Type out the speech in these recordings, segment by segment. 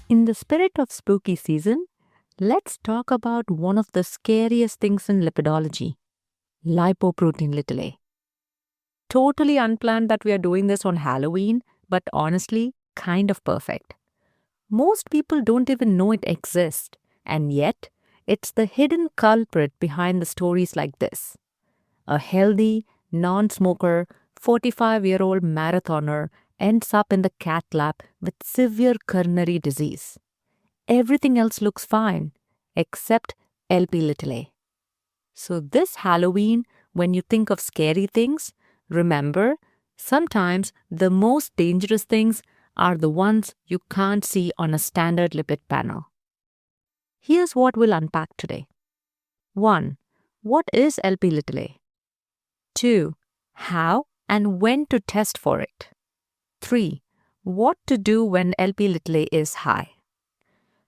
In the spirit of spooky season, let's talk about one of the scariest things in lipidology, lipoprotein little a. Totally unplanned that we are doing this on Halloween, but honestly, kind of perfect. Most people don't even know it exists, and yet, it's the hidden culprit behind the stories like this. A healthy, non smoker, 45-year-old marathoner ends up in the cath lab with severe coronary disease. Everything else looks fine, except LP little a. So, this Halloween, when you think of scary things, remember, sometimes the most dangerous things are the ones you can't see on a standard lipid panel. Here's what we'll unpack today. 1. What is LP little a? 2. How and when to test for it. 3. What to do when LP little a is high.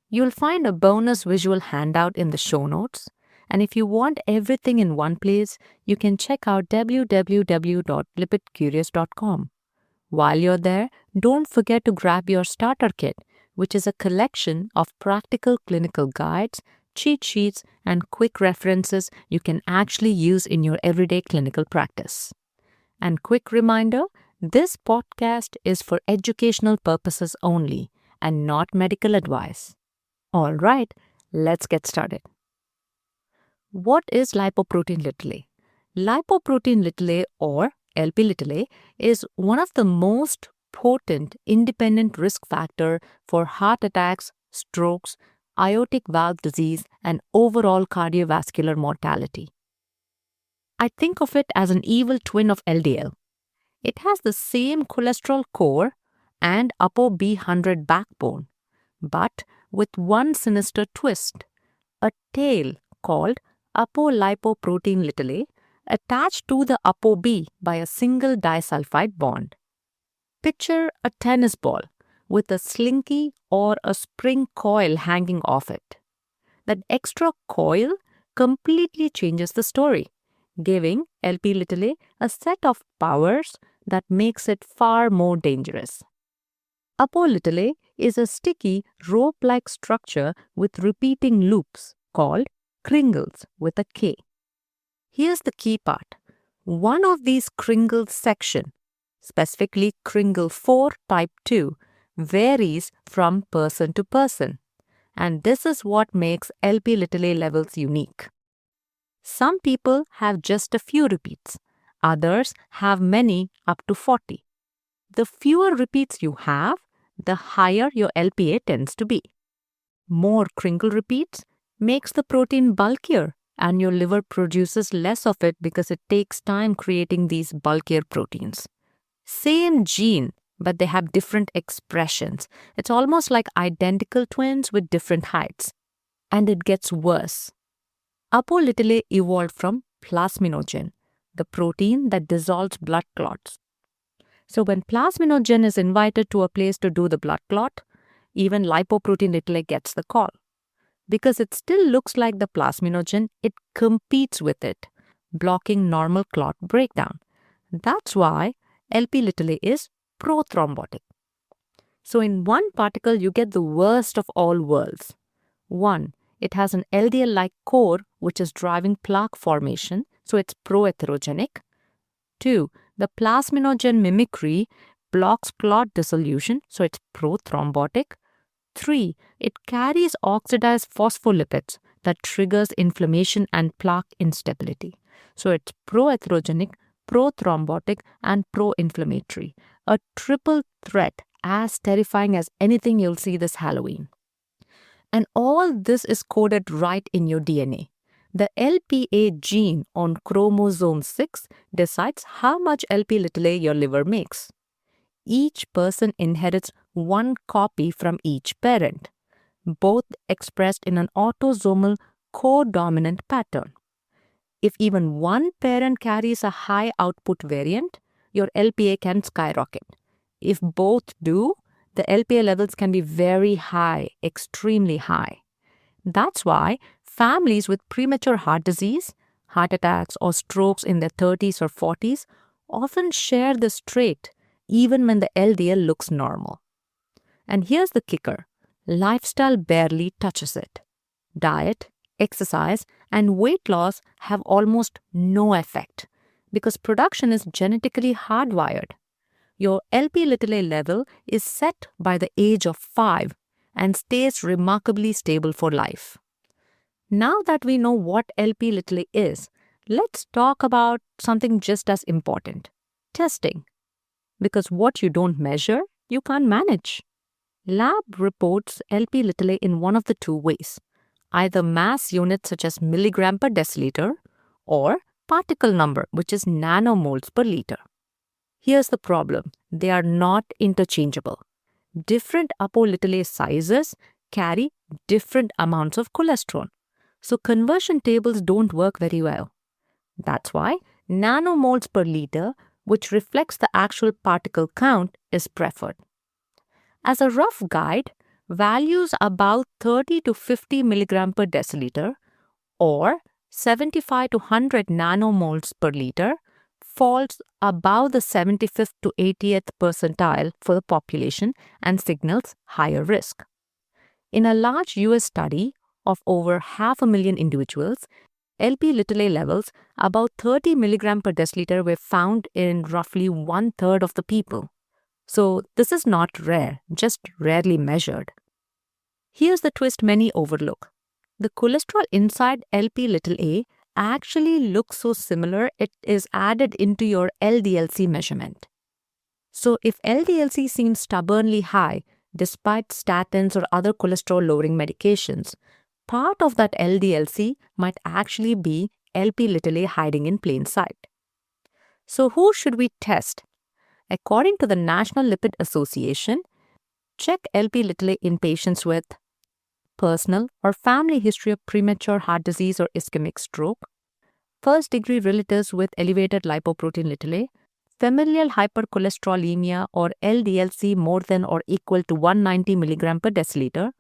You'll find a bonus visual handout in the show notes. And if you want everything in one place, you can check out www.lipidcurious.com. While you're there, don't forget to grab your starter kit, which is a collection of practical clinical guides, cheat sheets, and quick references you can actually use in your everyday clinical practice. And quick reminder, this podcast is for educational purposes only and not medical advice. All right, let's get started. What is lipoprotein little a? Lipoprotein little a, or LP little a, is one of the most potent independent risk factor for heart attacks, strokes, aortic valve disease, and overall cardiovascular mortality. I think of it as an evil twin of LDL. It has the same cholesterol core and ApoB 100 backbone, but with one sinister twist, a tail called apolipoprotein little a attached to the ApoB by a single disulfide bond. Picture a tennis ball with a slinky or a spring coil hanging off it. That extra coil completely changes the story, giving LP little a set of powers that makes it far more dangerous. ApoB little a is a sticky rope-like structure with repeating loops called kringles with a K. Here's the key part. One of these kringle section, specifically kringle 4 type 2, varies from person to person. And this is what makes LP little a levels unique. Some people have just a few repeats. Others have many up to 40. The fewer repeats you have, the higher your LPA tends to be. More kringle repeats makes the protein bulkier, and your liver produces less of it because it takes time creating these bulkier proteins. Same gene, but they have different expressions. It's almost like identical twins with different heights. And it gets worse. ApoB little a evolved from plasminogen, the protein that dissolves blood clots. So when plasminogen is invited to a place to do the blood clot, even lipoprotein little a gets the call. Because it still looks like the plasminogen, it competes with it, blocking normal clot breakdown. That's why LP little a is pro-thrombotic. So in one particle, you get the worst of all worlds. 1. It has an LDL-like core which is driving plaque formation, so it's pro-atherogenic. 2. The plasminogen mimicry blocks clot dissolution, so it's pro-thrombotic. 3. It carries oxidized phospholipids that triggers inflammation and plaque instability. So it's pro-atherogenic, pro-thrombotic, and pro-inflammatory. A triple threat as terrifying as anything you'll see this Halloween. And all this is coded right in your DNA. The LPA gene on chromosome 6 decides how much LP little a your liver makes. Each person inherits one copy from each parent, both expressed in an autosomal codominant pattern. If even one parent carries a high output variant, your LPA can skyrocket. If both do, the LPA levels can be very high, extremely high. That's why families with premature heart disease, heart attacks, or strokes in their 30s or 40s often share this trait, even when the LDL looks normal. And here's the kicker. Lifestyle barely touches it. Diet, exercise, and weight loss have almost no effect because production is genetically hardwired. Your Lp(a) level is set by the age of 5 and stays remarkably stable for life. Now that we know what Lp(a) is, let's talk about something just as important: testing. Because what you don't measure, you can't manage. Lab reports Lp(a) in one of the two ways: either mass units such as milligram per deciliter or particle number, which is nanomoles per liter. Here's the problem: they are not interchangeable. Different apolipoprotein sizes carry different amounts of cholesterol, so conversion tables don't work very well. That's why nanomoles per liter, which reflects the actual particle count, is preferred. As a rough guide, values about 30 to 50 milligram per deciliter or 75 to 100 nanomoles per liter falls above the 75th to 80th percentile for the population and signals higher risk. In a large US study of over 500,000 individuals, Lp(a) levels about 30 milligram per deciliter were found in roughly 1/3 of the people. So this is not rare, just rarely measured. Here's the twist many overlook. The cholesterol inside Lp(a) actually looks so similar it is added into your LDL-C measurement. So if LDL-C seems stubbornly high despite statins or other cholesterol-lowering medications, part of that LDL-C might actually be Lp(a) hiding in plain sight. So who should we test? According to the National Lipid Association, check Lp(a) in patients with personal or family history of premature heart disease or ischemic stroke, first-degree relatives with elevated lipoprotein(a), familial hypercholesterolemia or LDL-C more than or equal to 190 milligram per deciliter,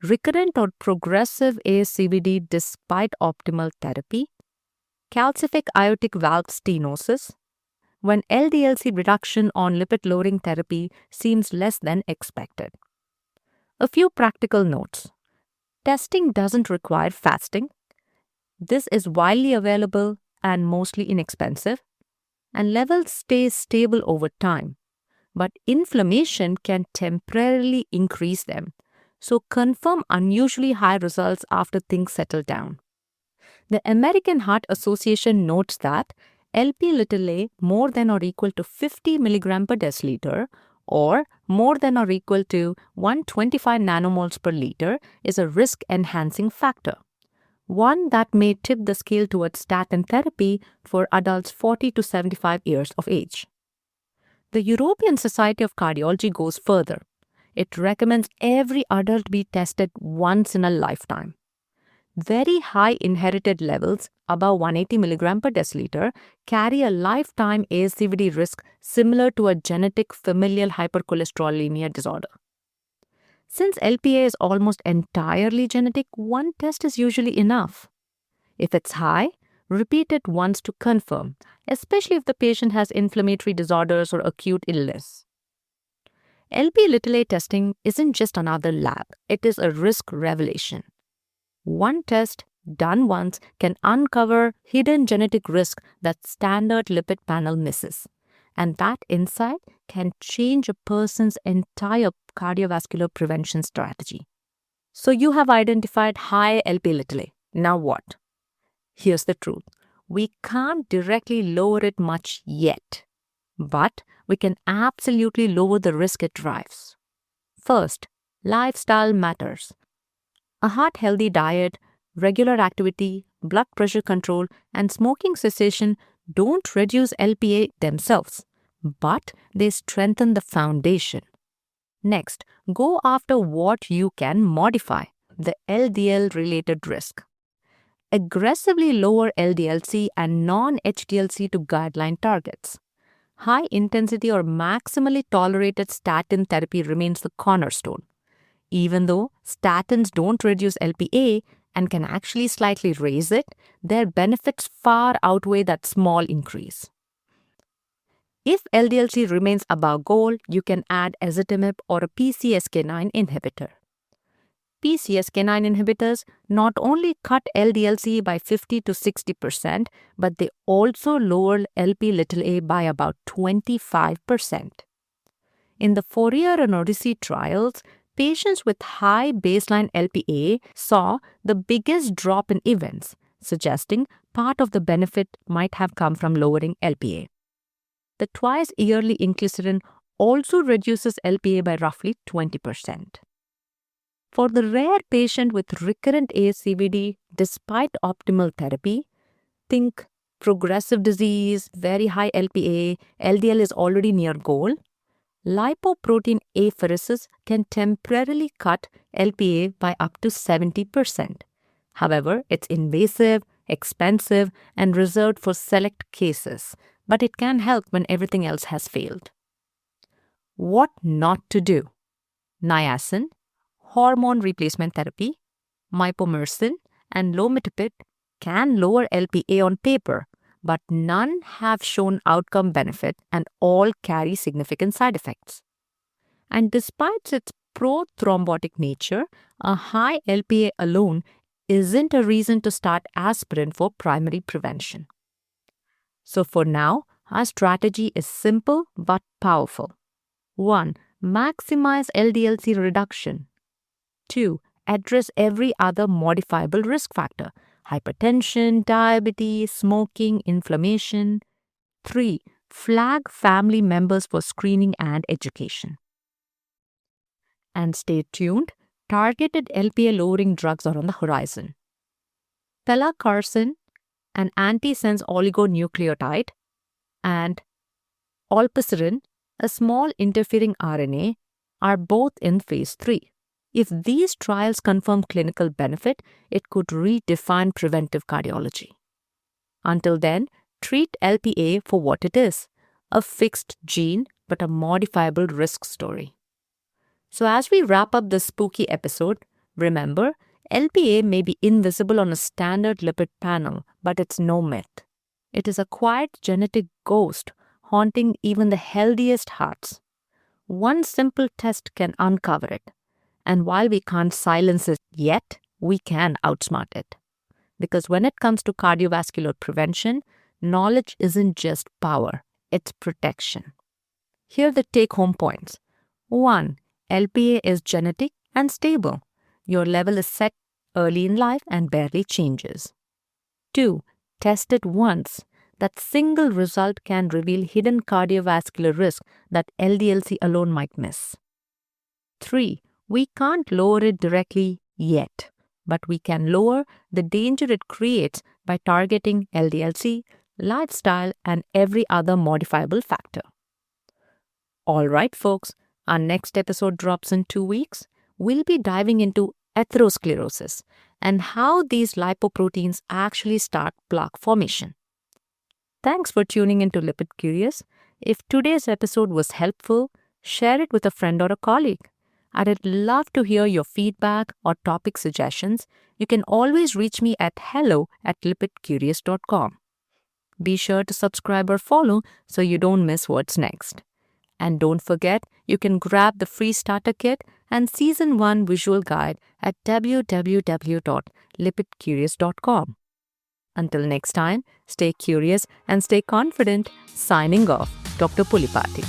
recurrent or progressive ASCVD despite optimal therapy, calcific aortic valve stenosis, when LDL-C reduction on lipid-lowering therapy seems less than expected. A few practical notes. Testing doesn't require fasting. This is widely available and mostly inexpensive, and levels stay stable over time. But inflammation can temporarily increase them, so confirm unusually high results after things settle down. The American Heart Association notes that Lp(a) more than or equal to 50 milligram per deciliter or more than or equal to 125 nanomoles per liter is a risk-enhancing factor, one that may tip the scale towards statin therapy for adults 40 to 75 years of age. The European Society of Cardiology goes further. It recommends every adult be tested once in a lifetime. Very high inherited levels above 180 milligram per deciliter carry a lifetime ASCVD risk similar to a genetic familial hypercholesterolemia disorder. Since Lp(a) is almost entirely genetic, one test is usually enough. If it's high, repeat it once to confirm, especially if the patient has inflammatory disorders or acute illness. Lp(a) testing isn't just another lab, it is a risk revelation. One test done once can uncover hidden genetic risk that standard lipid panel misses. And that insight can change a person's entire cardiovascular prevention strategy. So you have identified high Lp(a). Now what? Here's the truth. We can't directly lower it much yet, but we can absolutely lower the risk it drives. First, lifestyle matters. A heart-healthy diet, regular activity, blood pressure control, and smoking cessation don't reduce Lp(a) themselves, but they strengthen the foundation. Next, go after what you can modify, the LDL-related risk. Aggressively lower LDL-C and non-HDL-C to guideline targets. High-intensity or maximally tolerated statin therapy remains the cornerstone. Even though statins don't reduce Lp(a) and can actually slightly raise it, their benefits far outweigh that small increase. If LDL-C remains above goal, you can add ezetimibe or a PCSK9 inhibitor. PCSK9 inhibitors not only cut LDL-C by 50 to 60%, but they also lower Lp(a) by about 25%. In the Fourier and Odyssey trials, patients with high baseline Lp(a) saw the biggest drop in events, suggesting part of the benefit might have come from lowering Lp(a). The twice-yearly inclisiran also reduces Lp(a) by roughly 20%. For the rare patient with recurrent ASCVD despite optimal therapy, think progressive disease, very high Lp(a), LDL is already near goal, lipoprotein apheresis can temporarily cut Lp(a) by up to 70%. However, it's invasive, expensive, and reserved for select cases, but it can help when everything else has failed. What not to do? Niacin, hormone replacement therapy, mipomersin, and lomitipid can lower Lp(a) on paper, but none have shown outcome benefit and all carry significant side effects. And despite its pro-thrombotic nature, a high Lp(a) alone isn't a reason to start aspirin for primary prevention. So for now, our strategy is simple but powerful. 1. Maximize LDL-C reduction. 2. Address every other modifiable risk factor: hypertension, diabetes, smoking, inflammation. 3. Flag family members for screening and education. And stay tuned, targeted Lp(a) lowering drugs are on the horizon. Pelacarsen, an antisense oligonucleotide, and olpasiran, a small interfering RNA, are both in phase 3. If these trials confirm clinical benefit, it could redefine preventive cardiology. Until then, treat Lp(a) for what it is: a fixed gene but a modifiable risk story. So as we wrap up this spooky episode, remember, Lp(a) may be invisible on a standard lipid panel, but it's no myth. It is a quiet genetic ghost haunting even the healthiest hearts. One simple test can uncover it. And while we can't silence it yet, we can outsmart it. Because when it comes to cardiovascular prevention, knowledge isn't just power, it's protection. Here are the take-home points. 1. Lp(a) is genetic and stable. Your level is set early in life and barely changes. 2. Test it once. That single result can reveal hidden cardiovascular risk that LDL-C alone might miss. 3. We can't lower it directly yet, but we can lower the danger it creates by targeting LDL-C, lifestyle, and every other modifiable factor. All right, folks, our next episode drops in 2 weeks. We'll be diving into atherosclerosis and how these lipoproteins actually start plaque formation. Thanks for tuning into LipidCurious. If today's episode was helpful, share it with a friend or a colleague. I'd love to hear your feedback or topic suggestions. You can always reach me at hello@lipidcurious.com. Be sure to subscribe or follow so you don't miss what's next. And don't forget, you can grab the free starter kit and Season 1 visual guide at www.lipidcurious.com. Until next time, stay curious and stay confident. Signing off, Dr. Pulipati.